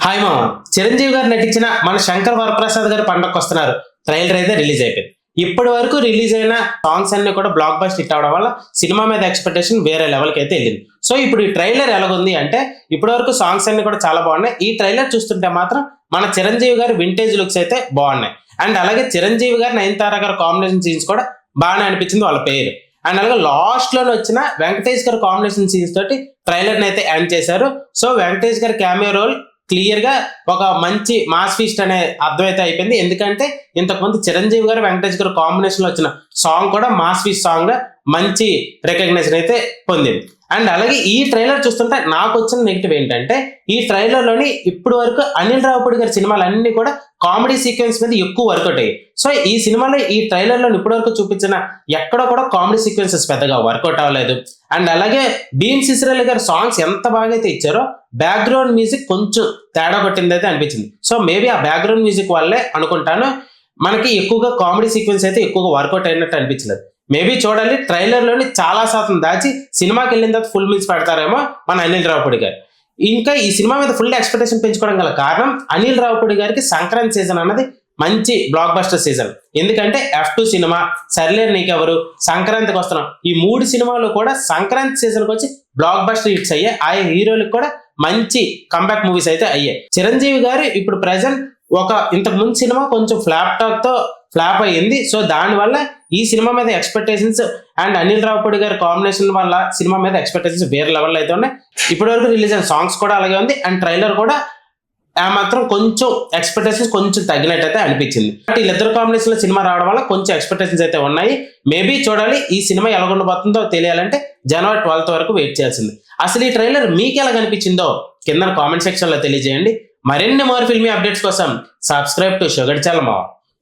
Hi మామ. చిరంజీవి గారు నటించిన మన శంకర్ వరప్రసాద్ గారు పండగకు వస్తున్నారు. ట్రైలర్ అయితే రిలీజ్ అయిపోయింది. ఇప్పటి వరకు రిలీజ్ అయిన సాంగ్స్ అన్ని కూడా బ్లాక్ బస్టర్ హిట్ అవడం వల్ల సినిమా మీద ఎక్స్పెక్టేషన్ వేరే లెవెల్కి అయితే వెళ్ళింది. సో ఇప్పుడు ఈ ట్రైలర్ ఎలాగుంది అంటే ఇప్పటి వరకు సాంగ్స్ అన్ని కూడా చాలా బాగున్నాయి. ఈ ట్రైలర్ చూస్తుంటే మాత్రం మన చిరంజీవి గారి వింటేజ్ లుక్స్ అయితే బాగున్నాయి. అండ్ అలాగే చిరంజీవి గారు నయనతార గారు కాంబినేషన్ సీన్స్ కూడా బాగానే అనిపించింది వాళ్ళ పేరు. అండ్ అలాగే లాస్ట్ లో వచ్చిన వెంకటేష్ గారు కాంబినేషన్ సీన్స్ తోటి ట్రైలర్ ని అయితే ఎండ్ చేశారు. సో వెంకటేష్ గారి క్యామియో రోల్ క్లియర్ గా ఒక మంచి మాస్ ఫీస్ట్ అనే అర్థం అయితే అయిపోయింది. ఎందుకంటే ఇంతకుముందు చిరంజీవి గారు వెంకటేష్ గారు కాంబినేషన్ లో వచ్చిన సాంగ్ కూడా మాస్ ఫీస్ట్ సాంగ్ గా మంచి రికగ్నేషన్ అయితే పొందింది. అండ్ అలాగే ఈ ట్రైలర్ చూస్తుంటే నాకు వచ్చిన నెగిటివ్ ఏంటంటే ఈ ట్రైలర్ లోని ఇప్పుడు వరకు అనిల్ రావిపూడి గారి సినిమాలన్నీ కూడా కామెడీ సీక్వెన్స్ మీద ఎక్కువ వర్కౌట్ అయ్యాయి. సో ఈ సినిమాలో ఈ ట్రైలర్ లో ఇప్పటి వరకు చూపించిన ఎక్కడ కూడా కామెడీ సీక్వెన్సెస్ పెద్దగా వర్కౌట్ అవ్వలేదు. అండ్ అలాగే భీమ్ సిసిరెల్లి గారి సాంగ్స్ ఎంత బాగా అయితే ఇచ్చారో బ్యాక్గ్రౌండ్ మ్యూజిక్ కొంచెం తేడా కొట్టింది అయితే అనిపించింది. సో మేబీ ఆ బ్యాక్గ్రౌండ్ మ్యూజిక్ వల్లే అనుకుంటాను మనకి ఎక్కువగా కామెడీ సీక్వెన్స్ అయితే ఎక్కువగా వర్కౌట్ అయినట్టు అనిపించలేదు. మేబీ చూడాలి, ట్రైలర్ లోని చాలా శాతం దాచి సినిమాకి వెళ్ళిన తర్వాత ఫుల్ మీల్స్ పెడతారేమో మన అనిల్ రావిపూడి గారు. ఇంకా ఈ సినిమా మీద ఫుల్ ఎక్స్పెక్టేషన్ పెంచుకోవడం గల కారణం అనిల్ రావిపూడి గారికి సంక్రాంతి సీజన్ అన్నది మంచి బ్లాక్ బస్టర్ సీజన్. ఎందుకంటే F2 సినిమా, సర్లేరు నీకెవరు, సంక్రాంతికి వస్తున్నాం, ఈ 3 సినిమాలు కూడా సంక్రాంతి సీజన్ కి వచ్చి బ్లాక్ బస్టర్ హిట్స్ అయ్యాయి. ఆ హీరోలకు కూడా మంచి కంబ్యాక్ మూవీస్ అయితే అయ్యాయి. చిరంజీవి గారు ఇప్పుడు ప్రెసెంట్ ఒక ఇంతకు ముందు సినిమా కొంచెం ఫ్లాప్ టాక్ తో ఫ్లాప్ అయ్యింది. సో దానివల్ల ఈ సినిమా మీద ఎక్స్పెక్టేషన్స్ అండ్ అనిల్ రావిపూడి గారి కాంబినేషన్ వల్ల సినిమా మీద ఎక్స్పెక్టేషన్స్ వేరే లెవెల్ అయితే ఉన్నాయి. ఇప్పటి వరకు రిలీజ్ అయిన సాంగ్స్ కూడా అలాగే ఉంది. అండ్ ట్రైలర్ కూడా ఆ మాత్రం కొంచెం ఎక్స్పెక్టేషన్స్ కొంచెం తగ్గినట్టు అయితే అనిపించింది. బట్ వీళ్ళిద్దరు కాంబినేషన్ లో సినిమా రావడం వల్ల కొంచెం ఎక్స్పెక్టేషన్స్ అయితే ఉన్నాయి. మేబీ చూడాలి, ఈ సినిమా ఎలా ఉండబోతుందో తెలియాలంటే జనవరి 12 వరకు వెయిట్ చేయాల్సింది. అసలు ఈ ట్రైలర్ మీకు ఎలా కనిపించిందో కింద కామెంట్ సెక్షన్ లో తెలియజేయండి. మరిన్ని మోర్ ఫిల్మీ అప్డేట్స్ కోసం సబ్స్క్రైబ్ టు షుగర్ ఛానల్ మావా.